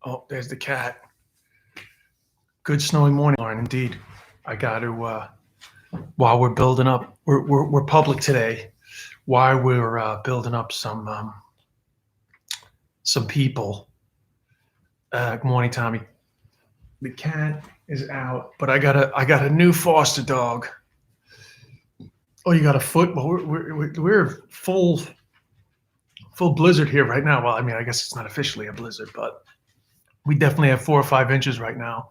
Oh, there's the cat. Good snowy morning, Lauren. Indeed, I got to. While we're building up, we're public today. While we're building up some people. Good morning, Tommy. The cat is out, but I got a new foster dog. Oh, you got a foot? Well, we're full blizzard here right now. Well, I mean, I guess it's not officially a blizzard, but we definitely have 4 or 5 inches right now.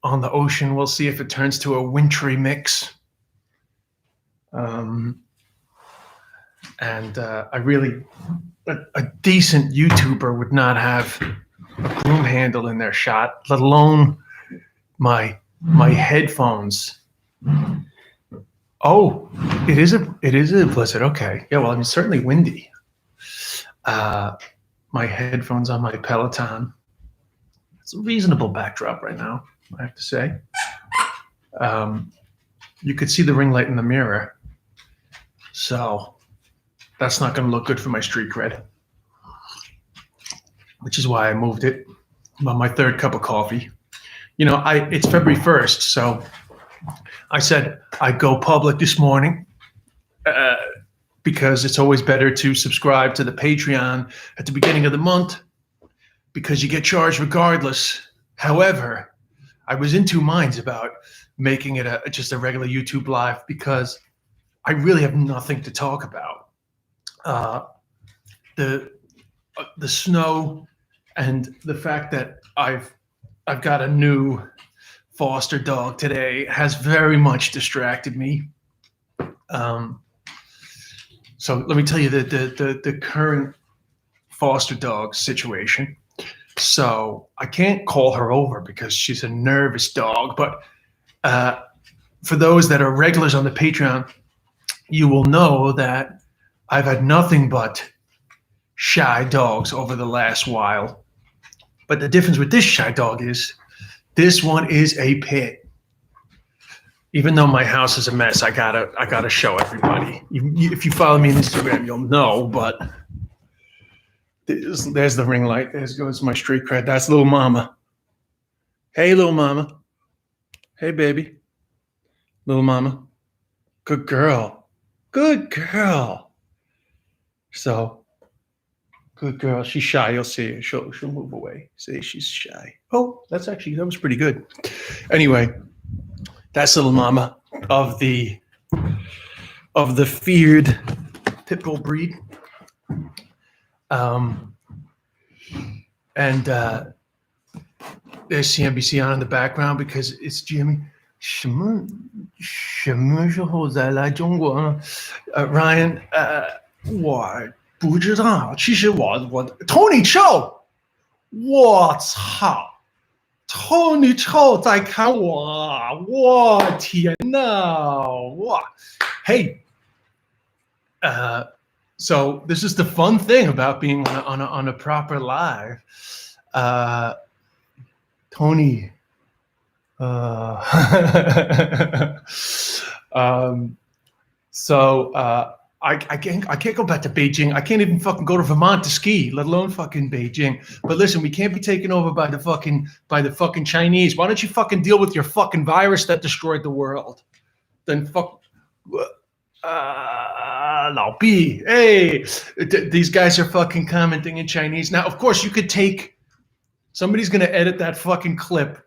On the ocean, we'll see if it turns to a wintry mix. And I really, a decent YouTuber would not have a broom handle in their shot, let alone my headphones. Oh, it is a blizzard. Okay, yeah. Well, I mean, certainly windy. My headphones on my Peloton. It's a reasonable backdrop right now, I have to say. You could see the ring light in the mirror, so that's not going to look good for my street cred, which is why I moved it. I'm on my 3rd cup of coffee. You know, it's February 1st, so I said I'd go public this morning because it's always better to subscribe to the Patreon at the beginning of the month because you get charged regardless. However, I was in 2 minds about making it just a regular YouTube live because I really have nothing to talk about. The snow and the fact that I've got a new foster dog today has very much distracted me. So let me tell you the current foster dog situation. So I can't call her over because she's a nervous dog. But for those that are regulars on the Patreon, you will know that I've had nothing but shy dogs over the last while. But the difference with this shy dog is this one is a pit. Even though my house is a mess, I gotta show everybody. If you follow me on Instagram, you'll know. But there's the ring light. There goes my street cred. That's little mama. Hey, little mama. Hey, baby. Little mama. Good girl. Good girl. So, good girl. She's shy. You'll see. She'll move away. See, she's shy. Oh, that was pretty good. Anyway, that's little mama of the feared pit bull breed. And there's CNBC on in the background because it's Jimmy. 什么时候再来中国呢？Ryan， 我不知道。其实我 Tony Chou， 我操 ，Tony Chou 在看我，我天哪，哇 ，Hey， so this is the fun thing about being on a proper live. Tony. So I can't go back to Beijing. I can't even fucking go to Vermont to ski, let alone fucking Beijing. But listen, we can't be taken over by the fucking Chinese. Why don't you fucking deal with your fucking virus that destroyed the world? Then fuck. Lao Bi, hey, these guys are fucking commenting in Chinese. Now, of course, you could take. Somebody's gonna edit that fucking clip.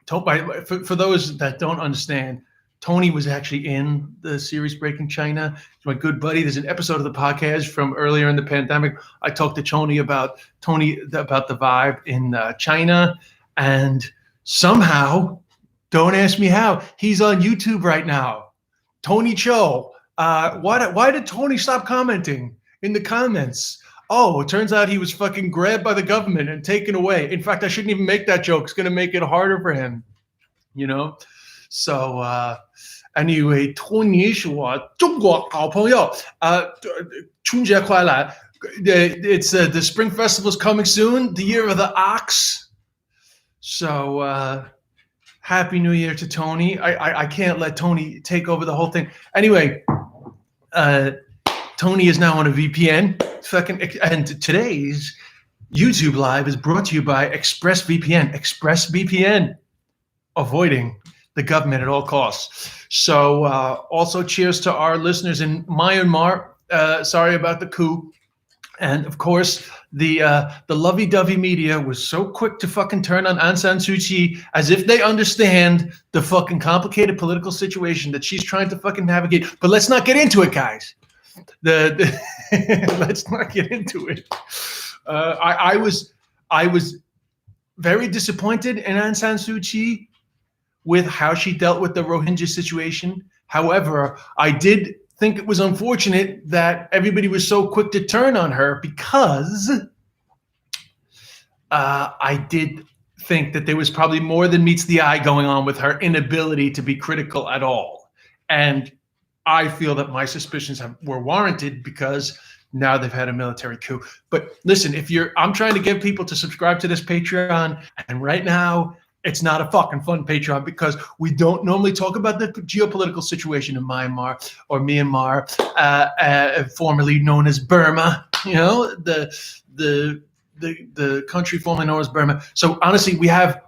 For those that don't understand, Tony was actually in the series Breaking China. He's my good buddy. There's an episode of the podcast from earlier in the pandemic. I talked to Tony about the vibe in China, and somehow, don't ask me how, he's on YouTube right now. Tony Chou. Why did Tony stop commenting in the comments? Oh, it turns out he was fucking grabbed by the government and taken away. In fact, I shouldn't even make that joke. It's going to make it harder for him, you know? So, anyway, Tony 是我中国好朋友。春节快来. It's the Spring Festival is coming soon, the year of the ox. So, Happy New Year to Tony. I can't let Tony take over the whole thing. Anyway, Tony is now on a VPN. And today's YouTube Live is brought to you by ExpressVPN. ExpressVPN, avoiding the government at all costs. So also cheers to our listeners in Myanmar. Sorry about the coup. And of course, the lovey-dovey media was so quick to fucking turn on Aung San Suu Kyi as if they understand the fucking complicated political situation that she's trying to fucking navigate. But let's not get into it, guys. Let's not get into it. I was very disappointed in Aung San Suu Kyi with how she dealt with the Rohingya situation. However, I did think it was unfortunate that everybody was so quick to turn on her, because I did think that there was probably more than meets the eye going on with her inability to be critical at all. And I feel that my suspicions were warranted, because now they've had a military coup. But listen, I'm trying to get people to subscribe to this Patreon, and right now it's not a fucking fun Patreon, because we don't normally talk about the geopolitical situation in Myanmar or Myanmar, formerly known as Burma. You know, the country formerly known as Burma. So honestly, we have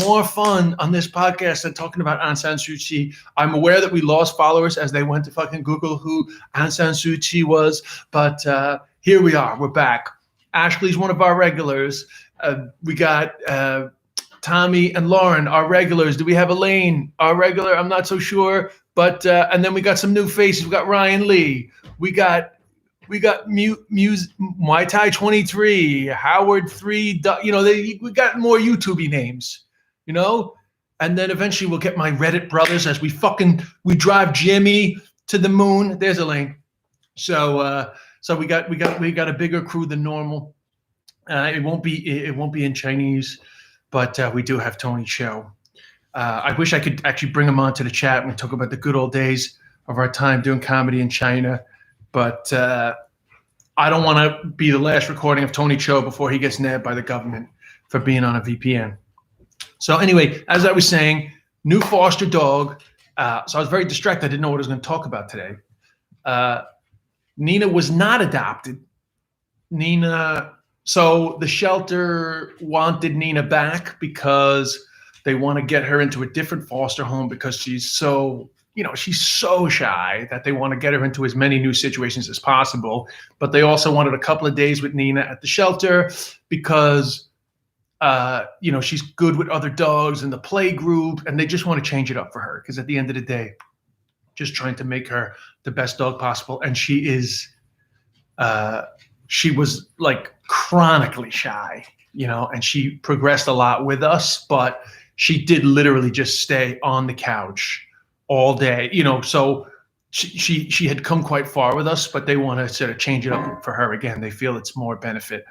more fun on this podcast than talking about Aung San Suu Kyi. I'm aware that we lost followers as they went to fucking Google who Aung San Suu Kyi was, but here we are. We're back. Ashley's one of our regulars. We got Tommy and Lauren, our regulars. Do we have Elaine, our regular? I'm not so sure. But and then we got some new faces. We got Ryan Lee. We got Muay Thai 23, Howard 3. You know, we got more YouTubey names. You know, and then eventually we'll get my Reddit brothers as we drive Jimmy to the moon. There's Elaine. So we got a bigger crew than normal. It won't be in Chinese, but we do have Tony Show. I wish I could actually bring him on to the chat and talk about the good old days of our time doing comedy in China. But I don't want to be the last recording of Tony Cho before he gets nabbed by the government for being on a VPN. So anyway, as I was saying, new foster dog. So I was very distracted. I didn't know what I was going to talk about today. Nina was not adopted. So the shelter wanted Nina back because they want to get her into a different foster home, because she's so shy that they want to get her into as many new situations as possible. But they also wanted a couple of days with Nina at the shelter because, she's good with other dogs in the play group, and they just want to change it up for her, because at the end of the day, just trying to make her the best dog possible. And she was like chronically shy, and she progressed a lot with us, but she did literally just stay on the couch all day, so she had come quite far with us, but they want to sort of change it up for her again. They feel it's more benefit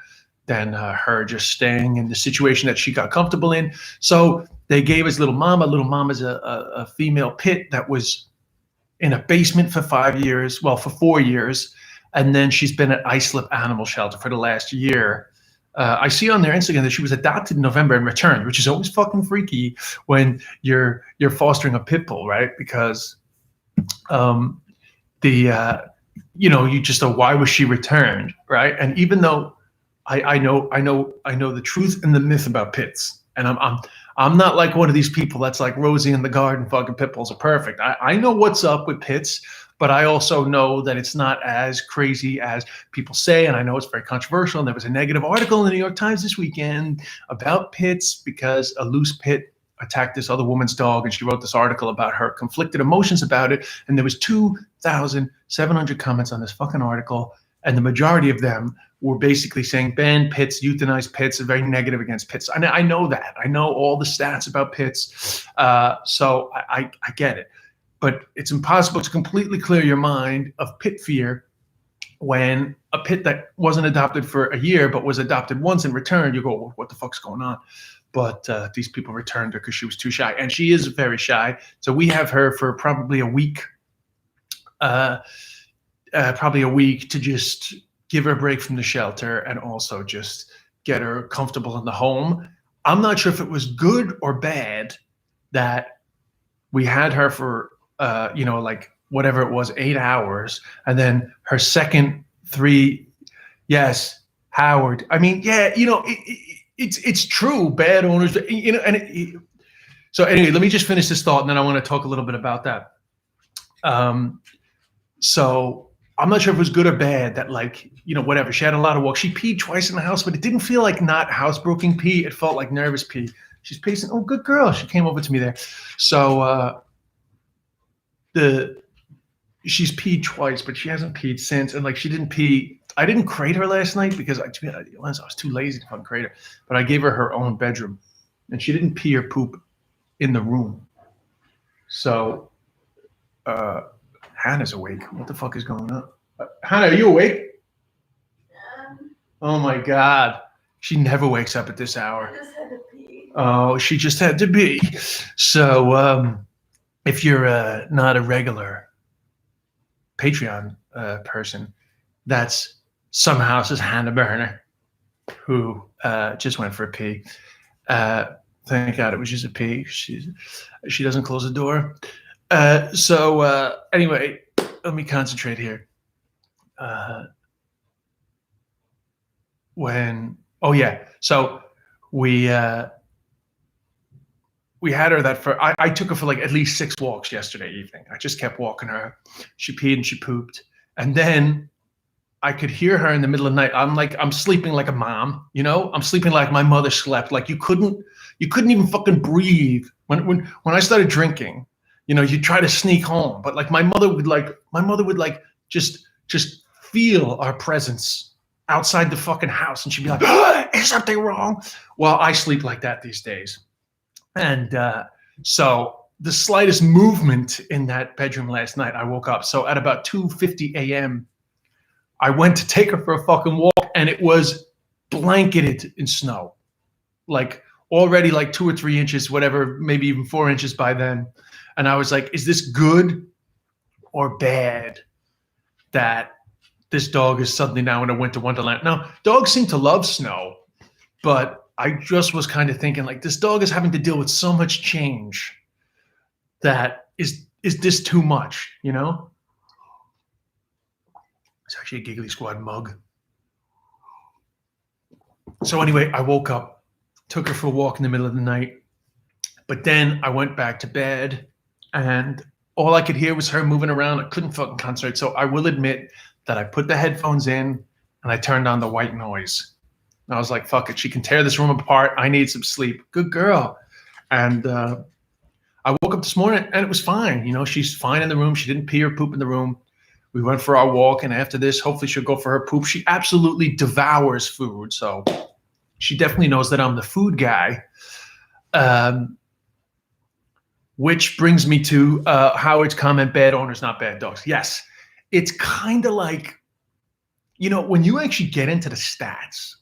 than her just staying in the situation that she got comfortable in. So they gave us Little Mama. Little Mama's a female pit that was in a basement for 5 years, well, for 4 years. And then she's been at Islip Animal Shelter for the last year. I see on their Instagram that she was adopted in November and returned, which is always fucking freaky when you're fostering a pit bull, right? Because you just know, why was she returned, right? And even though I know the truth and the myth about pits, and I'm not like one of these people that's like Rosie in the garden, fucking pit bulls are perfect. I know what's up with pits, but I also know that it's not as crazy as people say, and I know it's very controversial. And there was a negative article in the New York Times this weekend about pits because a loose pit attacked this other woman's dog, and she wrote this article about her conflicted emotions about it. And there was 2,700 comments on this fucking article, and the majority of them were basically saying ban pits, euthanize pits, very negative against pits. And I know that. I know all the stats about pits, so I get it. But it's impossible to completely clear your mind of pit fear when a pit that wasn't adopted for a year but was adopted once and returned. You go, well, what the fuck's going on? But these people returned her because she was too shy. And she is very shy. So we have her for probably a week, to just give her a break from the shelter and also just get her comfortable in the home. I'm not sure if it was good or bad that we had her for like whatever it was, 8 hours. And then her second 3, yes, Howard. I mean, yeah, it's true. Bad owners, so anyway, let me just finish this thought, and then I want to talk a little bit about that. So I'm not sure if it was good or bad that, like, whatever. She had a lot of walks. She peed twice in the house, but it didn't feel like not housebroken pee. It felt like nervous pee. She's pacing. Oh, good girl. She came over to me there. So she's peed twice, but she hasn't peed since. And like, she didn't pee. I didn't crate her last night because I was too lazy to fucking crate her. But I gave her her own bedroom, and she didn't pee or poop in the room. So Hannah's awake. What the fuck is going on? Hannah, are you awake? Oh my God. She never wakes up at this hour. I just had to pee. Oh, she just had to be. So if you're not a regular Patreon person, that's Some House's Hannah Burner, who just went for a pee. Thank God it was just a pee. She doesn't close the door. So anyway, let me concentrate here. So we had her I took her for like at least 6 walks yesterday evening. I just kept walking her. She peed and she pooped, and then I could hear her in the middle of the night. I'm sleeping like a mom, I'm sleeping like my mother slept. Like you couldn't even fucking breathe when I started drinking. You try to sneak home, but like my mother would just feel our presence outside the fucking house, and she'd be like, "Is something wrong?" Well, I sleep like that these days, and so the slightest movement in that bedroom last night, I woke up. So at about 2:50 a.m., I went to take her for a fucking walk, and it was blanketed in snow, like already like 2 or 3 inches, whatever, maybe even 4 inches by then. And I was like, is this good or bad that this dog is suddenly now in a winter wonderland? Now, dogs seem to love snow, but I just was kind of thinking, like, this dog is having to deal with so much change that is this too much, It's actually a Giggly Squad mug. So anyway, I woke up, took her for a walk in the middle of the night, but then I went back to bed, and all I could hear was her moving around. I couldn't fucking concentrate. So I will admit that I put the headphones in and I turned on the white noise. And I was like, fuck it. She can tear this room apart. I need some sleep. Good girl. And I woke up this morning and it was fine. She's fine in the room. She didn't pee or poop in the room. We went for our walk, and after this, hopefully she'll go for her poop. She absolutely devours food. So she definitely knows that I'm the food guy. Which brings me to Howard's comment, bad owners, not bad dogs. Yes, it's kind of like, when you actually get into the stats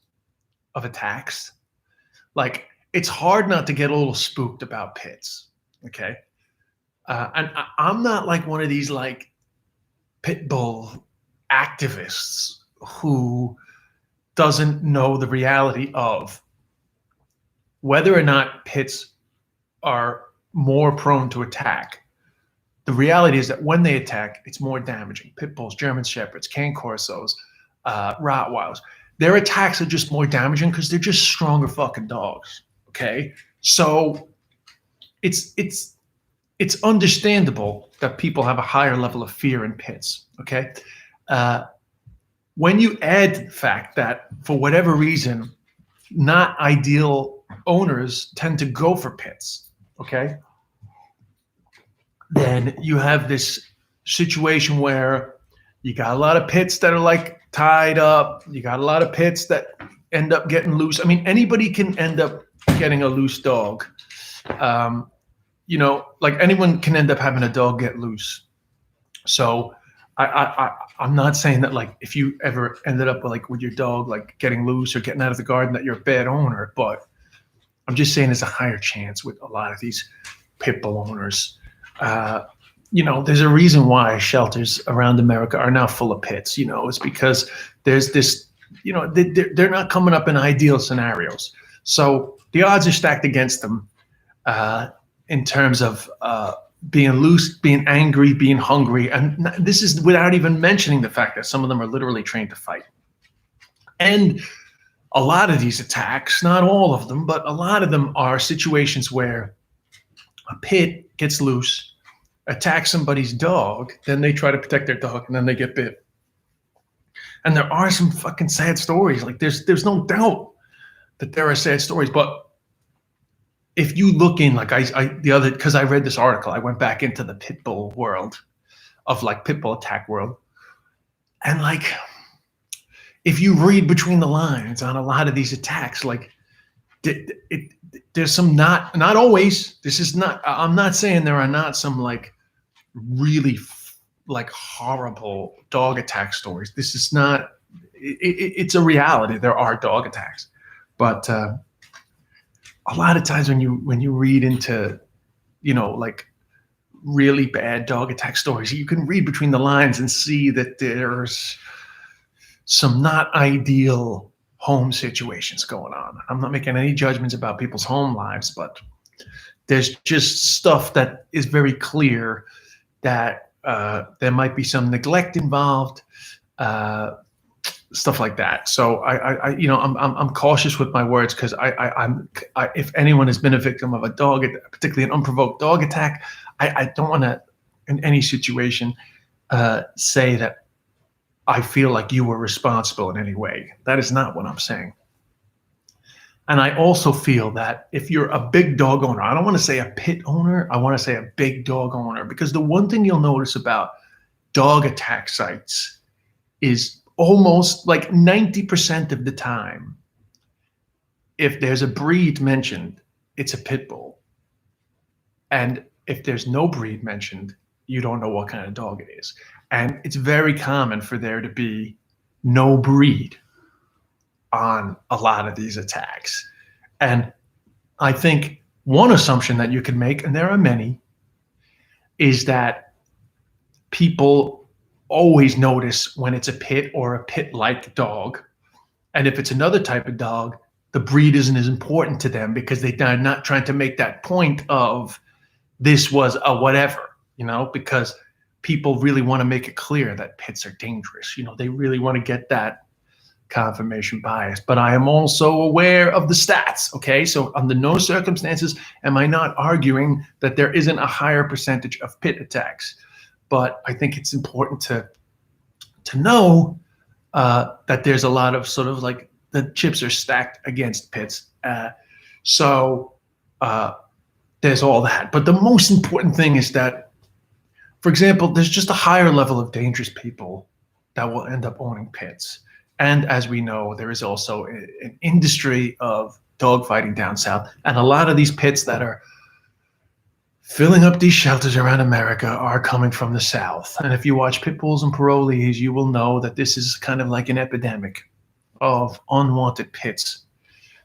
of attacks, like, it's hard not to get a little spooked about pits, okay? And I'm not like one of these, like, pit bull activists who doesn't know the reality of whether or not pits are more prone to attack. The reality is that when they attack, it's more damaging. Pit bulls, German Shepherds, Cane Corsos, Rottweilers, their attacks are just more damaging because they're just stronger fucking dogs. Okay, so it's understandable that people have a higher level of fear in pits. Okay, when you add the fact that for whatever reason, not ideal owners tend to go for pits. Okay, then you have this situation where you got a lot of pits that are like tied up. You got a lot of pits that end up getting loose. I mean, anybody can end up getting a loose dog. Like anyone can end up having a dog get loose. So I'm not saying that, like, if you ever ended up with your dog like getting loose or getting out of the garden, that you're a bad owner. But I'm just saying there's a higher chance with a lot of these pit bull owners. There's a reason why shelters around America are now full of pits. It's because there's this, they're not coming up in ideal scenarios. So the odds are stacked against them in terms of being loose, being angry, being hungry. And this is without even mentioning the fact that some of them are literally trained to fight. And a lot of these attacks, not all of them, but a lot of them are situations where a pit gets loose, attacks somebody's dog, then they try to protect their dog, and then they get bit. And there are some fucking sad stories. Like there's no doubt that there are sad stories, but if you look in, like because I read this article, I went back into the pit bull world of like pit bull attack world, and like if you read between the lines on a lot of these attacks, like there's some not always. This is not. I'm not saying there are not some like really like horrible dog attack stories. This is not. It's a reality. There are dog attacks, but a lot of times when you read into, like really bad dog attack stories, you can read between the lines and see that there's some not ideal home situations going on. I'm not making any judgments about people's home lives, but there's just stuff that is very clear that there might be some neglect involved, stuff like that. So I'm cautious with my words because I'm if anyone has been a victim of a dog, particularly an unprovoked dog attack, I don't want to in any situation say that I feel like you were responsible in any way. That is not what I'm saying. And I also feel that if you're a big dog owner, I don't want to say a pit owner, I want to say a big dog owner, because the one thing you'll notice about dog attack sites is almost like 90% of the time, if there's a breed mentioned, it's a pit bull. And if there's no breed mentioned, you don't know what kind of dog it is. And it's very common for there to be no breed on a lot of these attacks. And I think one assumption that you can make, and there are many, is that people always notice when it's a pit or a pit-like dog. And if it's another type of dog, the breed isn't as important to them because they're not trying to make that point of this was a whatever, because people really want to make it clear that pits are dangerous. They really want to get that confirmation bias. But I am also aware of the stats, okay? So under no circumstances am I not arguing that there isn't a higher percentage of pit attacks. But I think it's important to know that there's a lot of sort of like the chips are stacked against pits. So there's all that. But the most important thing is that, for example, there's just a higher level of dangerous people that will end up owning pits. And as we know, there is also an industry of dogfighting down south. And a lot of these pits that are filling up these shelters around America are coming from the South. And if you watch Pit Bulls and Parolees, you will know that this is kind of like an epidemic of unwanted pits.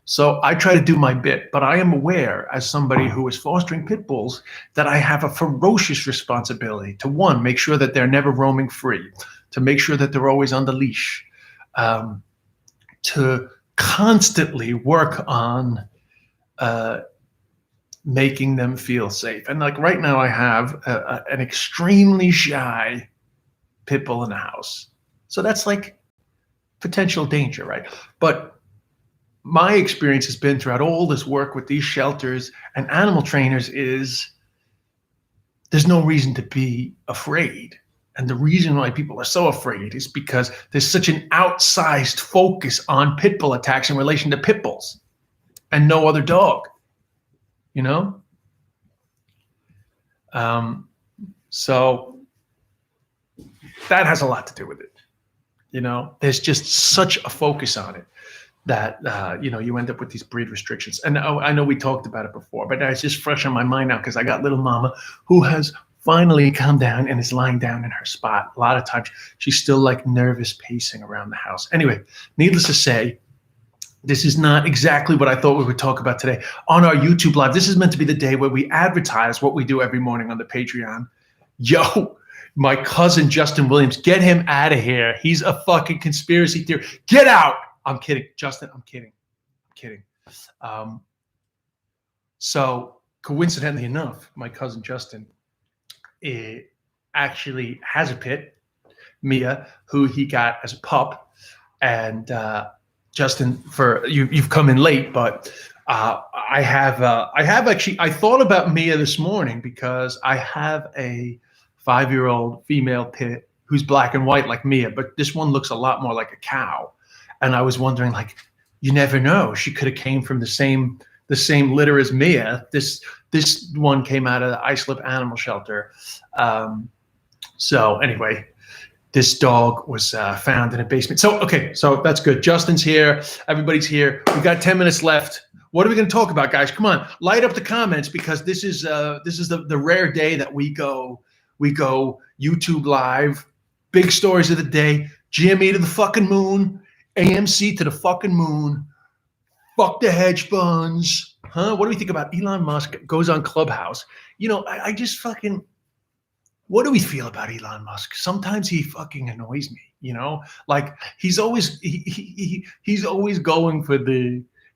So I try to do my bit, but I am aware as somebody who is fostering pit bulls that I have a ferocious responsibility to, one, make sure that they're never roaming free, to make sure that they're always on the leash, to constantly work on making them feel safe. And like right now I have an extremely shy pit bull in the house. So that's like potential danger, right? But my experience has been throughout all this work with these shelters and animal trainers is there's no reason to be afraid. And the reason why people are so afraid is because there's such an outsized focus on pit bull attacks in relation to pit bulls and no other dog, So that has a lot to do with it. There's just such a focus on it that, you end up with these breed restrictions. And I know we talked about it before, but it's just fresh on my mind now because I got little mama who has finally calmed down and is lying down in her spot. A lot of times she's still like nervous pacing around the house. Anyway, needless to say, this is not exactly what I thought we would talk about today on our YouTube live. This is meant to be the day where we advertise what we do every morning on the Patreon. Yo, my cousin Justin Williams, get him out of here. He's a fucking conspiracy theorist. Get out. I'm kidding, Justin. I'm kidding. So coincidentally enough, my cousin Justin actually has a pit, Mia, who he got as a pup, and Justin, for you've come in late, but I have actually I thought about Mia this morning because I have a 5-year-old female pit who's black and white like Mia, but this one looks a lot more like a cow, and I was wondering, like, you never know, she could have came from the same litter as Mia. This one came out of the Islip Animal Shelter. So anyway, this dog was found in a basement. So, okay, so that's good. Justin's here. Everybody's here. We got 10 minutes left. What are we going to talk about, guys? Come on, light up the comments, because this is the rare day that we go YouTube live. Big stories of the day. GME to the fucking moon. AMC to the fucking moon. Fuck the hedge funds. Huh? What do we think about Elon Musk goes on Clubhouse? You know, I just fucking... What do we feel about Elon Musk? Sometimes he fucking annoys me, you know? Like, he's always he's always going for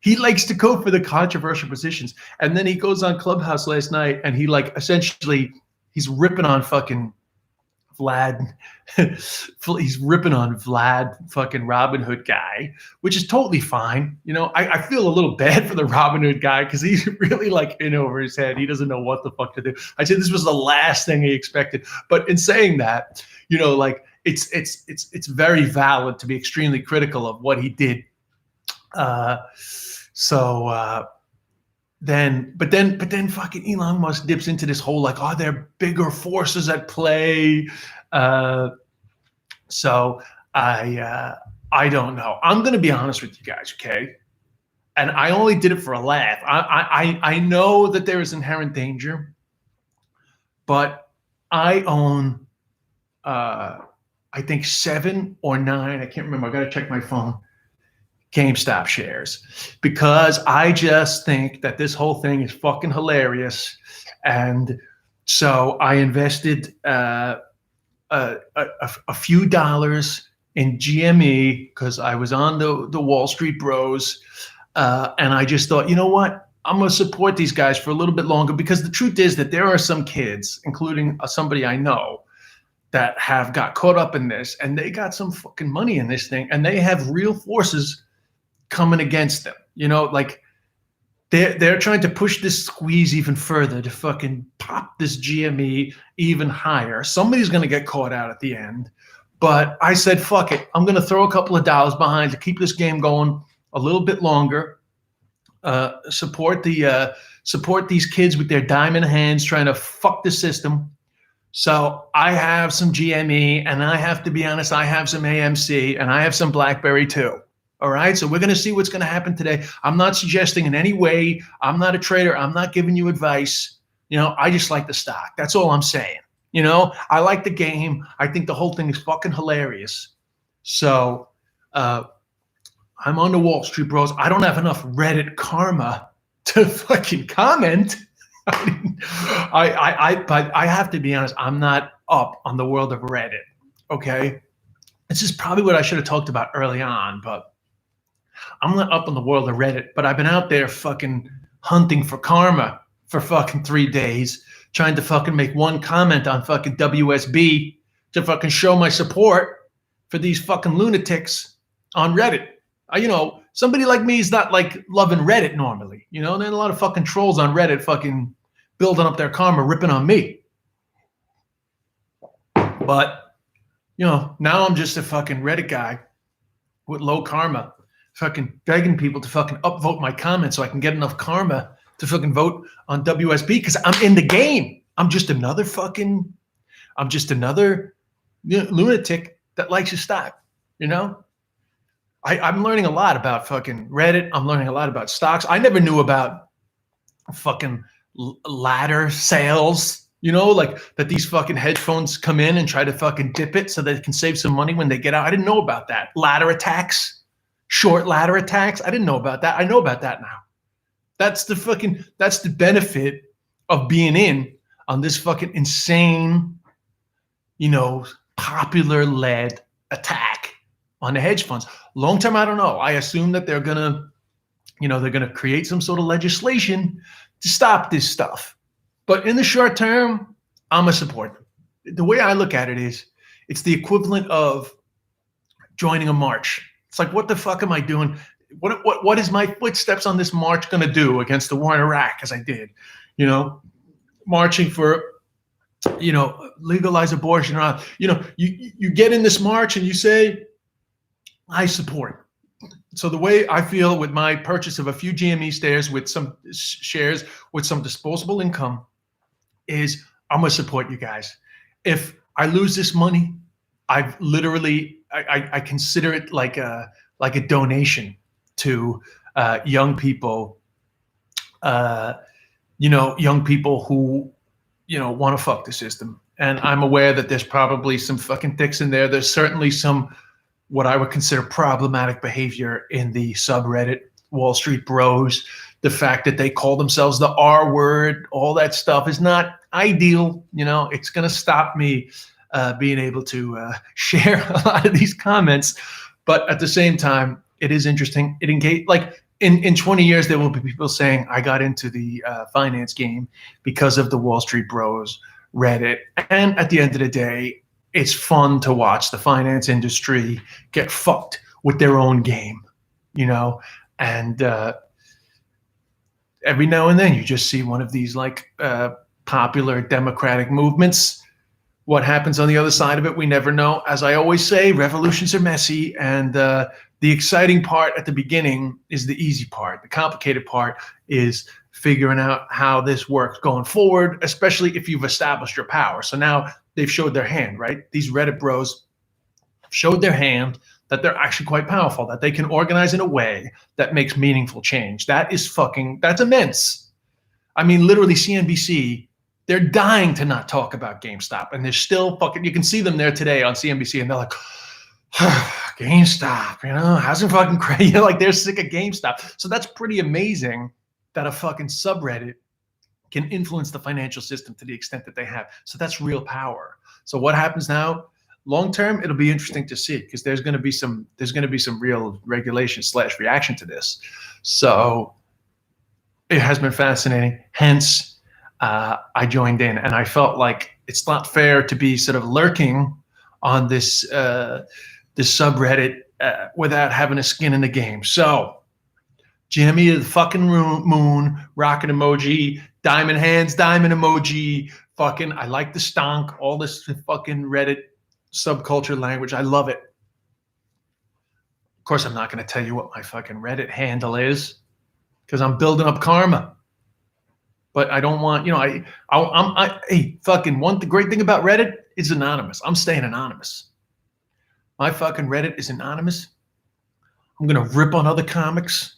he likes to go for the controversial positions. And then he goes on Clubhouse last night and he, like, essentially he's ripping on fucking Vlad. He's ripping on Vlad, fucking Robinhood guy, which is totally fine. You know, I feel a little bad for the Robinhood guy because he's really, like, in over his head. He doesn't know what the fuck to do. I said this was the last thing he expected. But in saying that, you know, like, it's very valid to be extremely critical of what he did. Then fucking Elon Musk dips into this whole, like, are there bigger forces at play? So I don't know. I'm gonna be honest with you guys, okay? And I only did it for a laugh. I know that there is inherent danger, but I own I think 7 or 9, I can't remember, I gotta check my phone, GameStop shares, because I just think that this whole thing is fucking hilarious. And so I invested a few dollars in GME because I was on the Wall Street Bros, and I just thought, you know what, I'm going to support these guys for a little bit longer, because the truth is that there are some kids, including somebody I know, that have got caught up in this, and they got some fucking money in this thing, and they have real forces coming against them. You know, like, they're trying to push this squeeze even further to fucking pop this GME even higher. Somebody's going to get caught out at the end. But I said, fuck it. I'm going to throw a couple of dollars behind to keep this game going a little bit longer. Support these kids with their diamond hands trying to fuck the system. So I have some GME, and I have to be honest, I have some AMC, and I have some BlackBerry too. All right, so we're going to see what's going to happen today. I'm not suggesting in any way. I'm not a trader. I'm not giving you advice. You know, I just like the stock. That's all I'm saying. You know, I like the game. I think the whole thing is fucking hilarious. So I'm on the Wall Street Bros. I don't have enough Reddit karma to fucking comment. But I have to be honest. I'm not up on the world of Reddit. Okay, this is probably what I should have talked about early on, but I'm not up on the world of Reddit, but I've been out there fucking hunting for karma for fucking 3 days, trying to fucking make one comment on fucking WSB to fucking show my support for these fucking lunatics on Reddit. You know, somebody like me is not, like, loving Reddit normally. You know, there's a lot of fucking trolls on Reddit fucking building up their karma, ripping on me. But, you know, now I'm just a fucking Reddit guy with low karma, fucking begging people to fucking upvote my comment so I can get enough karma to fucking vote on WSB, because I'm in the game. I'm just another lunatic that likes his stock, you know? I'm learning a lot about fucking Reddit. I'm learning a lot about stocks. I never knew about fucking ladder sales, you know, like that these fucking hedge funds come in and try to fucking dip it so they can save some money when they get out. I didn't know about that. Ladder attacks, short ladder attacks. I didn't know about that. I know about that now. That's the benefit of being in on this fucking insane, you know, popular led attack on the hedge funds. Long term, I don't know. I assume that they're gonna create some sort of legislation to stop this stuff. But in the short term, I'm a support. The way I look at it is, it's the equivalent of joining a march. It's like, what the fuck am I doing? What is my footsteps on this march going to do against the war in Iraq, as I did, marching for, legalize abortion. You get in this march and you say, I support. So the way I feel with my purchase of a few GME shares with some disposable income is I'm going to support you guys. If I lose this money, I've literally, I consider it like a donation to young people, young people who, want to fuck the system. And I'm aware that there's probably some fucking dicks in there. There's certainly some what I would consider problematic behavior in the subreddit, Wall Street Bros. The fact that they call themselves the R word, all that stuff is not ideal. It's going to stop me being able to share a lot of these comments. But at the same time, it is interesting. It engage like in 20 years, there will be people saying, I got into the finance game because of the Wall Street Bros Reddit. And at the end of the day, it's fun to watch the finance industry get fucked with their own game, and every now and then you just see one of these popular democratic movements. What happens on the other side of it, we never know. As I always say, revolutions are messy, and the exciting part at the beginning is the easy part. The complicated part is figuring out how this works going forward, especially if you've established your power. So now they've showed their hand, right? These Reddit bros showed their hand that they're actually quite powerful, that they can organize in a way that makes meaningful change. That's immense. I mean, literally CNBC, they're dying to not talk about GameStop, and they're still fucking, you can see them there today on CNBC, and they're like, GameStop, hasn't fucking crazy. They're sick of GameStop. So that's pretty amazing that a fucking subreddit can influence the financial system to the extent that they have. So that's real power. So what happens now? Long term, it'll be interesting to see, because there's going to be some real regulation / reaction to this. So it has been fascinating. Hence, I joined in, and I felt like it's not fair to be sort of lurking on this subreddit without having a skin in the game. So Jimmy to the fucking moon, rocket emoji, diamond hands, diamond emoji, fucking, I like the stonk, all this fucking Reddit subculture language. I love it. Of course, I'm not going to tell you what my fucking Reddit handle is, because I'm building up karma. But I don't want, the great thing about Reddit is anonymous. I'm staying anonymous. My fucking Reddit is anonymous. I'm going to rip on other comics.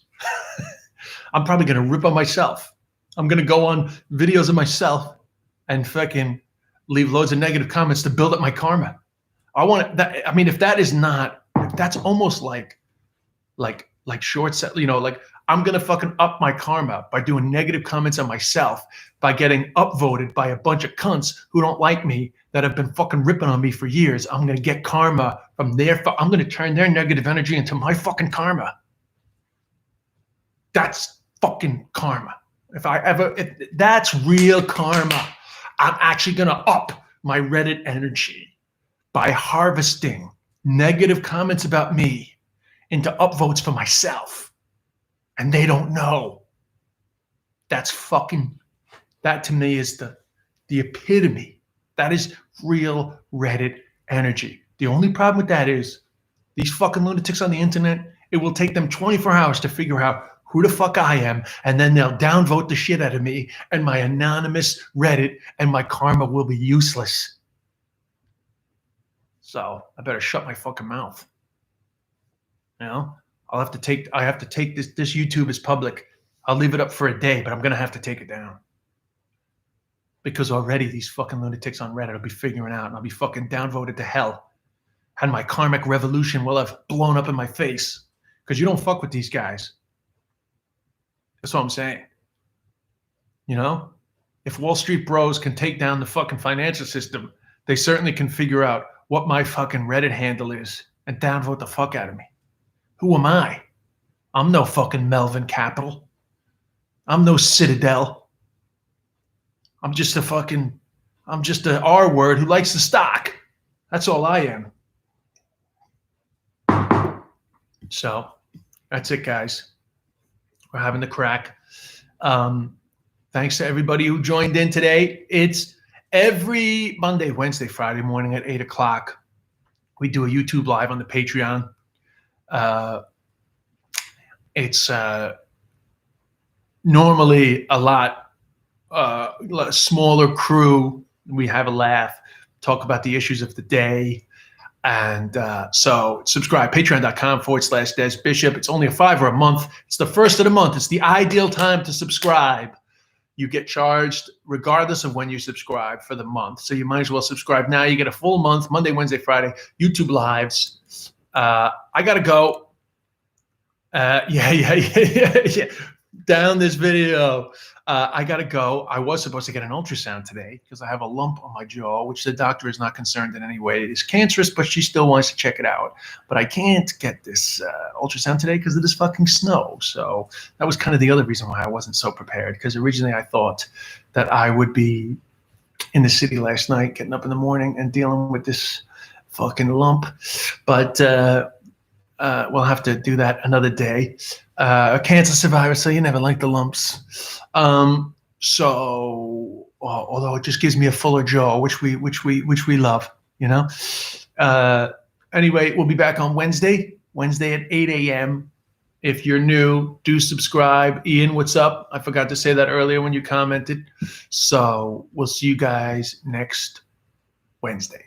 I'm probably going to rip on myself. I'm going to go on videos of myself and fucking leave loads of negative comments to build up my karma. I want that. I mean, if that's almost like short set, I'm going to fucking up my karma by doing negative comments on myself, by getting upvoted by a bunch of cunts who don't like me, that have been fucking ripping on me for years. I'm going to get karma from I'm going to turn their negative energy into my fucking karma. That's fucking karma. If that's real karma. I'm actually going to up my Reddit energy by harvesting negative comments about me into upvotes for myself. And they don't know. That to me is the epitome. That is real Reddit energy. The only problem with that is these fucking lunatics on the internet, it will take them 24 hours to figure out who the fuck I am, and then they'll downvote the shit out of me and my anonymous Reddit, and my karma will be useless. So I better shut my fucking mouth. I have to take this YouTube is public. I'll leave it up for a day, but I'm gonna have to take it down. Because already these fucking lunatics on Reddit will be figuring out, and I'll be fucking downvoted to hell. And my karmic revolution will have blown up in my face. Because you don't fuck with these guys. That's what I'm saying. If Wall Street Bros can take down the fucking financial system, they certainly can figure out what my fucking Reddit handle is and downvote the fuck out of me. Who am I? I'm no fucking Melvin Capital. I'm no Citadel. I'm just a R word who likes the stock. That's all I am. So that's it, guys. We're having the crack. Thanks to everybody who joined in today. It's every Monday, Wednesday, Friday morning at 8 o'clock. We do a YouTube live on the Patreon. It's normally a lot smaller crew. We have a laugh, talk about the issues of the day. And so subscribe, patreon.com/Des Bishop. It's only a $5 a month. It's the first of the month. It's the ideal time to subscribe. You get charged regardless of when you subscribe for the month. So you might as well subscribe now. You get a full month, Monday, Wednesday, Friday, YouTube lives. I got to go. Yeah. Down this video. I got to go. I was supposed to get an ultrasound today because I have a lump on my jaw, which the doctor is not concerned in any way. It is cancerous, but she still wants to check it out. But I can't get this ultrasound today because of this fucking snow. So that was kind of the other reason why I wasn't so prepared, because originally I thought that I would be in the city last night, getting up in the morning and dealing with this fucking lump. But we'll have to do that another day. A cancer survivor, so you never like the lumps. So although it just gives me a fuller jaw, which we love, you know. Anyway, we'll be back on Wednesday at 8 a.m. If you're new, do subscribe. Ian, what's up? I forgot to say that earlier when you commented. So we'll see you guys next Wednesday.